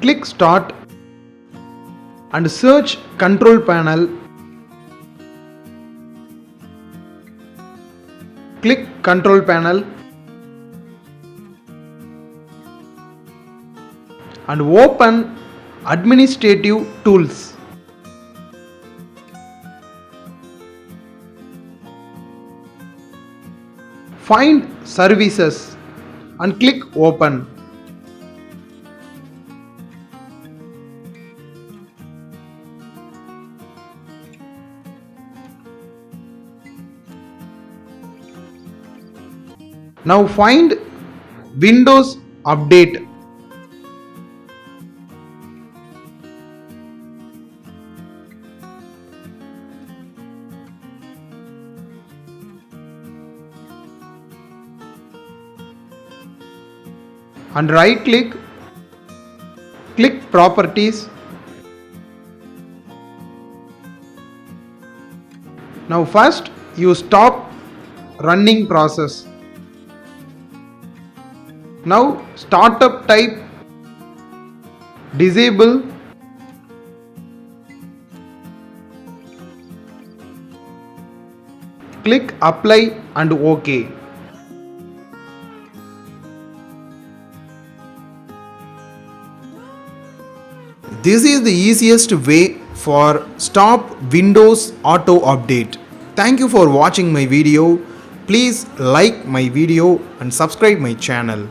Click Start and search Control Panel. Click Control Panel and open Administrative Tools. Find Services and click Open. Now find Windows Update. And right click, click Properties. Now first you stop running process. Now startup type disable. Click Apply and OK. This is the easiest way for stop Windows auto update. Thank you for watching my video. Please like my video and subscribe my channel.